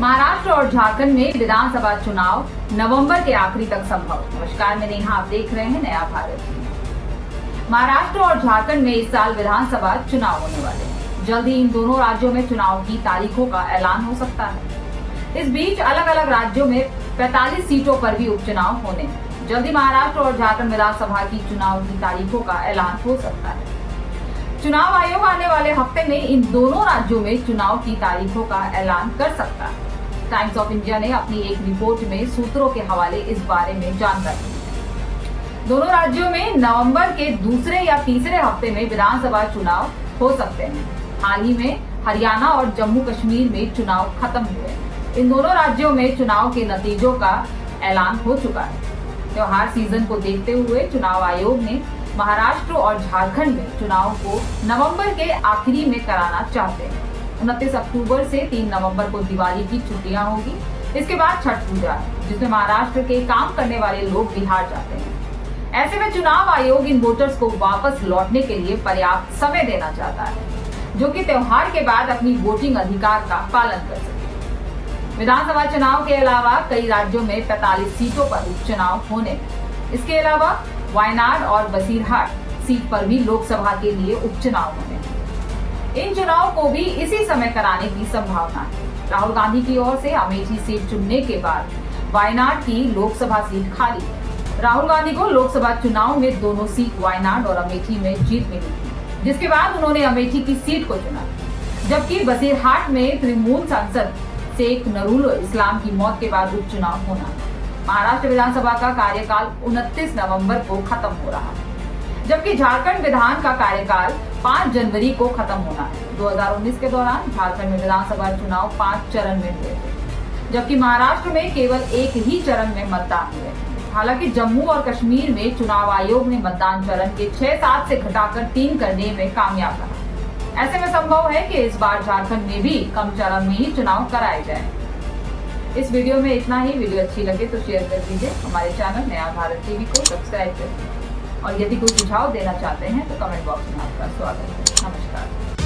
महाराष्ट्र और झारखंड में विधानसभा चुनाव नवंबर के आखिरी तक संभव। नमस्कार, मैं नेहा, आप देख रहे हैं नया भारत। महाराष्ट्र और झारखंड में इस साल विधानसभा चुनाव होने वाले हैं। जल्द ही इन दोनों राज्यों में चुनाव की तारीखों का ऐलान हो सकता है। इस बीच अलग अलग राज्यों में 45 सीटों पर भी उपचुनाव होने हैं। जल्द ही महाराष्ट्र और झारखंड विधानसभा की चुनाव की तारीखों का ऐलान हो सकता है। चुनाव आयोग आने वाले हफ्ते में इन दोनों राज्यों में चुनाव की तारीखों का ऐलान कर सकता है। टाइम्स ऑफ इंडिया ने अपनी एक रिपोर्ट में सूत्रों के हवाले इस बारे में जानकारी दी। दोनों राज्यों में नवंबर के दूसरे या तीसरे हफ्ते में विधानसभा चुनाव हो सकते हैं। हाल ही में हरियाणा और जम्मू कश्मीर में चुनाव खत्म हुए। इन दोनों राज्यों में चुनाव के नतीजों का ऐलान हो चुका है। त्योहार सीजन को देखते हुए चुनाव आयोग ने महाराष्ट्र और झारखंड में चुनाव को नवंबर के आखिरी में कराना चाहते हैं। 29 अक्टूबर से 3 नवंबर को दिवाली की छुट्टियां होगी। इसके बाद छठ पूजा है, जिसमें महाराष्ट्र के काम करने वाले लोग बिहार जाते हैं। ऐसे में चुनाव आयोग इन वोटर्स को वापस लौटने के लिए पर्याप्त समय देना चाहता है, जो कि त्योहार के बाद अपनी वोटिंग अधिकार का पालन कर सके। विधानसभा चुनाव के अलावा कई राज्यों में 45 सीटों पर उपचुनाव होने हैं। इसके अलावा वायनाड और बसीरहाट सीट पर भी लोकसभा के लिए उपचुनाव होने हैं। इन चुनाव को भी इसी समय कराने की संभावना है। राहुल गांधी की ओर से अमेठी सीट चुनने के बाद वायनाड की लोकसभा सीट खाली है। राहुल गांधी को लोकसभा चुनाव में दोनों सीट वायनाड और अमेठी में जीत मिली थी, जिसके बाद उन्होंने अमेठी की सीट को चुना, जबकि बसीरहाट में तृणमूल सांसद शेख नूरुल इस्लाम की मौत के बाद उपचुनाव होना। महाराष्ट्र विधानसभा का कार्यकाल 29 नवंबर को खत्म हो रहा है, जबकि झारखंड विधान का कार्यकाल 5 जनवरी को खत्म होना है। 2019 के दौरान झारखंड में विधानसभा चुनाव 5 चरण में हुए थे, जबकि महाराष्ट्र में केवल एक ही चरण में मतदान हुए। हालांकि जम्मू और कश्मीर में चुनाव आयोग ने मतदान चरण के 6-7 से घटाकर 3 करने में कामयाब रहा। ऐसे में संभव है कि इस बार झारखंड में भी कम चरण में ही चुनाव कराए जाए। इस वीडियो में इतना ही। वीडियो अच्छी लगे तो शेयर कर दीजिए। हमारे चैनल नया भारत टीवी को सब्सक्राइब करें और यदि कोई सुझाव देना चाहते हैं तो कमेंट बॉक्स में आपका स्वागत है। नमस्कार।